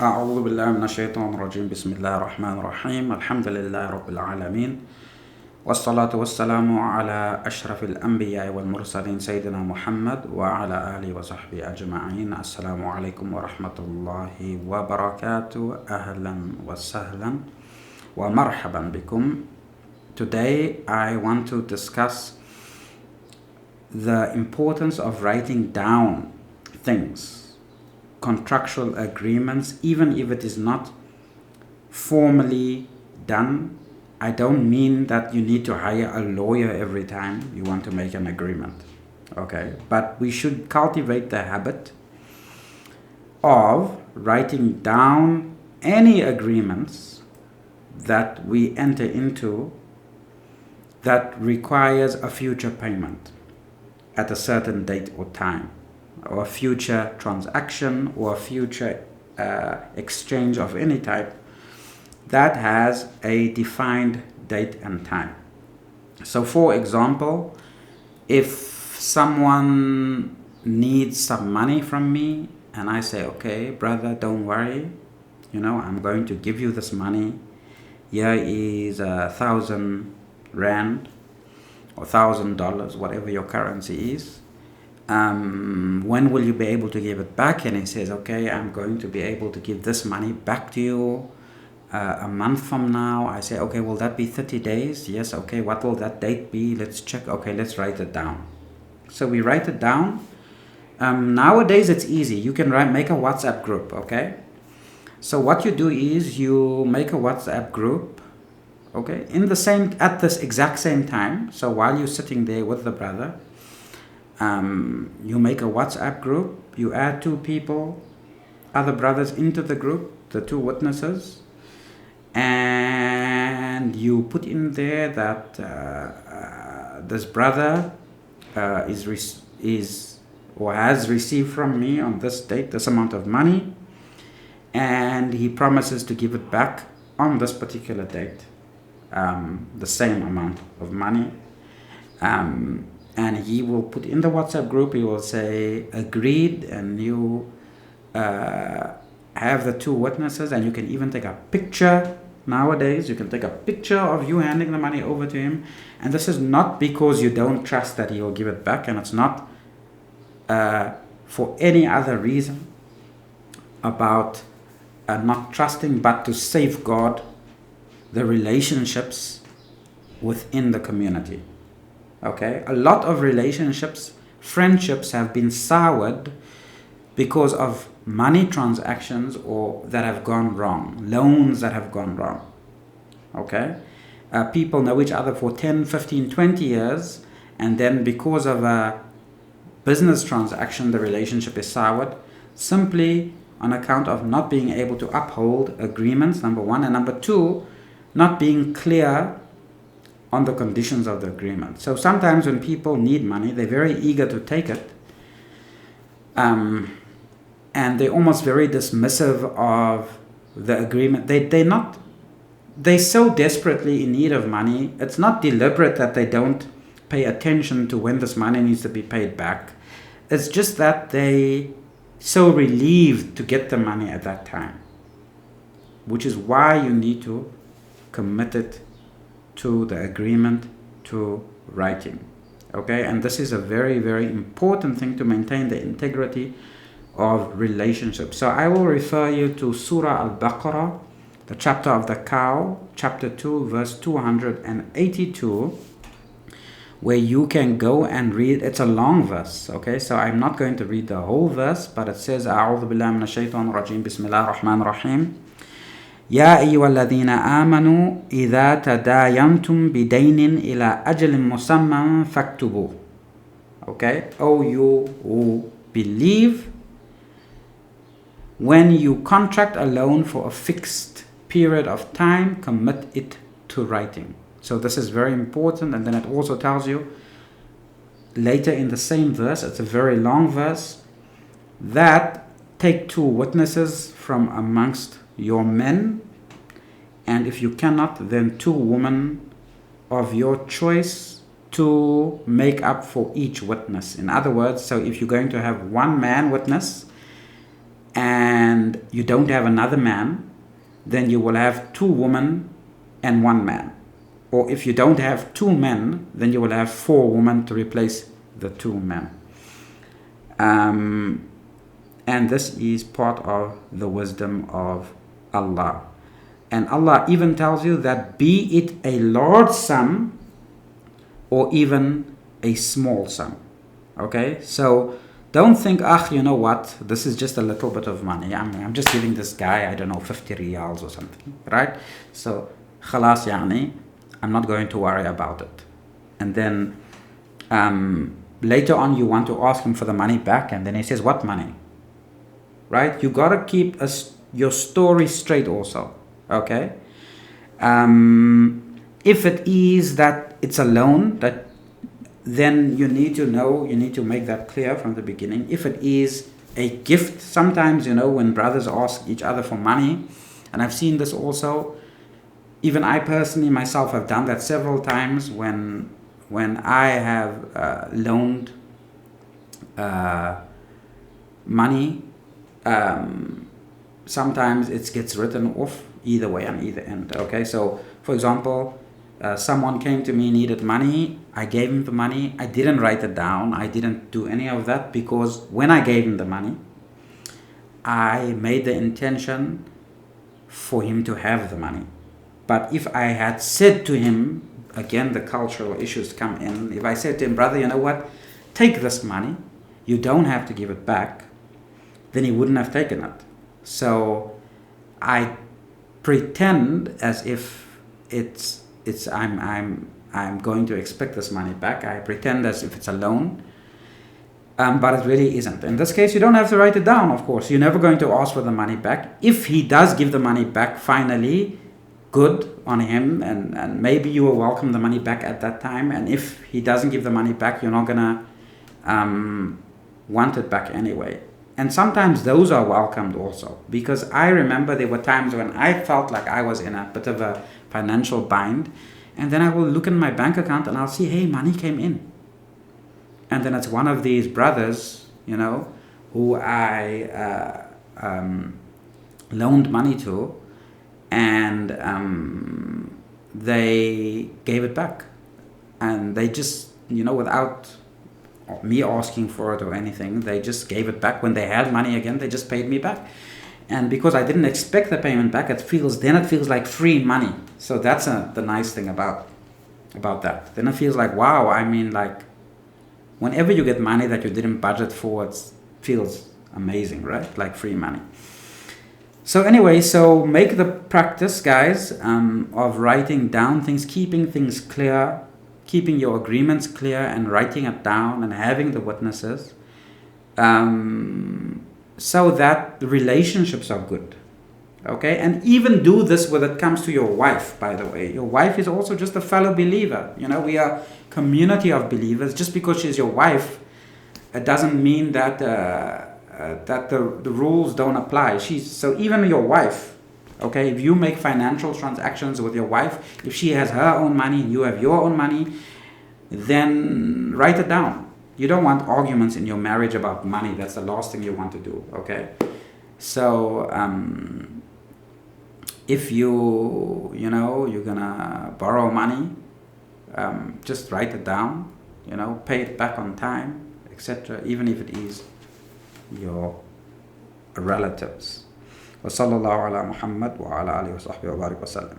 أعوذ بالله من الشيطان الرجيم بسم الله الرحمن الرحيم الحمد لله رب العالمين والصلاة والسلام على أشرف الأنبياء والمرسلين سيدنا محمد وعلى آله وصحبه أجمعين. السلام عليكم ورحمة الله وبركاته. أهلا وسهلا ومرحبا بكم. Today I want to discuss the importance of writing down things, contractual agreements, even if it is not formally done. I don't mean that you need to hire a lawyer every time you want to make an agreement, okay? But we should cultivate the habit of writing down any agreements that we enter into that requires a future payment at a certain date or time, or a future transaction, or a future exchange of any type that has a defined date and time. So for example, if someone needs some money from me and I say, okay, brother, don't worry, I'm going to give you this money. Here is 1,000 rand or $1,000, whatever your currency is. When will you be able to give it back? And he says, okay, I'm going to be able to give this money back to you a month from now. I say, okay, will that be 30 days? Yes, okay, what will that date be? Let's check. Okay, let's write it down. So we write it down. Nowadays it's easy. You can make a WhatsApp group, okay? So what you do is you make a WhatsApp group, okay, at this exact same time. So while you're sitting there with the brother, you make a WhatsApp group, you add 2 people, other brothers into the group, the 2 witnesses, and you put in there that this brother has received from me on this date this amount of money, and he promises to give it back on this particular date, the same amount of money. And he will put in the WhatsApp group, he will say, agreed, and you have the 2 witnesses, and you can even take a picture. Nowadays, you can take a picture of you handing the money over to him. And this is not because you don't trust that he will give it back, and it's not for any other reason about not trusting, but to safeguard the relationships within the community. Okay, a lot of relationships, friendships have been soured because of money transactions or that have gone wrong, loans that have gone wrong. Okay, people know each other for 10, 15, 20 years, and then because of a business transaction, the relationship is soured simply on account of not being able to uphold agreements, number 1, and number 2, not being clear on the conditions of the agreement. So sometimes when people need money, they're very eager to take it, and they're almost very dismissive of the agreement. They're so desperately in need of money. It's not deliberate that they don't pay attention to when this money needs to be paid back. It's just that they so relieved to get the money at that time, which is why you need to commit it to the agreement, to writing. Okay, and this is a very, very important thing to maintain the integrity of relationships. So I will refer you to Surah Al-Baqarah, the chapter of the cow, chapter 2, verse 282, where you can go and read. It's a long verse, okay? So I'm not going to read the whole verse, but it says, أعوذ بالله من الشيطان الرجيم بسم الله الرحمن الرحيم يا أيها الذين آمنوا إذا تداينتم بدين إلى أجل مسمى فاكتبوه. Okay? Oh, you who believe, when you contract a loan for a fixed period of time, commit it to writing. So this is very important. And then it also tells you later in the same verse, it's a very long verse, that take 2 witnesses from amongst your men, and if you cannot, then 2 women of your choice to make up for each witness. In other words, so if you're going to have 1 man witness, and you don't have another man, then you will have 2 women and 1 man. Or if you don't have 2 men, then you will have 4 women to replace the 2 men. And this is part of the wisdom of Allah. And Allah even tells you that be it a large sum or even a small sum. Okay, so don't think, you know what, this is just a little bit of money. I'm just giving this guy, I don't know, 50 riyals or something, right? So, khalas, I'm not going to worry about it. And then later on you want to ask him for the money back, and then he says, what money? Right? You gotta keep your story straight also. Okay? If it is that it's a loan, then you need to make that clear from the beginning. If it is a gift, sometimes, when brothers ask each other for money, and I've seen this also, even I personally myself have done that several times when I have loaned money. Sometimes it gets written off either way on either end. Okay, so for example, someone came to me, needed money. I gave him the money. I didn't write it down. I didn't do any of that, because when I gave him the money, I made the intention for him to have the money. But if I had said to him, again, the cultural issues come in. If I said to him, brother, you know what, take this money, you don't have to give it back, then he wouldn't have taken it. So I pretend as if I'm going to expect this money back. I pretend as if it's a loan, but it really isn't. In this case, you don't have to write it down, of course. You're never going to ask for the money back. If he does give the money back finally, good on him, and maybe you will welcome the money back at that time. And if he doesn't give the money back, you're not gonna want it back anyway. And sometimes those are welcomed also, because I remember there were times when I felt like I was in a bit of a financial bind, and then I will look in my bank account and I'll see, hey, money came in. And then it's one of these brothers, who I loaned money to, and they gave it back. And they just, without me asking for it or anything, they just gave it back. When they had money again, they just paid me back. And because I didn't expect the payment back, it feels like free money. So that's the nice thing about that. Then it feels like, wow, whenever you get money that you didn't budget for, it feels amazing, right? Like free money. So anyway, so make the practice, guys, of writing down things, keeping things clear, keeping your agreements clear and writing it down and having the witnesses, so that the relationships are good. Okay? And even do this when it comes to your wife, by the way. Your wife is also just a fellow believer. We are a community of believers. Just because she's your wife, it doesn't mean that the rules don't apply. So even your wife, okay, if you make financial transactions with your wife, if she has her own money and you have your own money, then write it down. You don't want arguments in your marriage about money. That's the last thing you want to do, okay? So if you're gonna borrow money, just write it down, pay it back on time, etc., even if it is your relatives. وصلى الله على محمد وعلى آله وصحبه وبارك وسلم.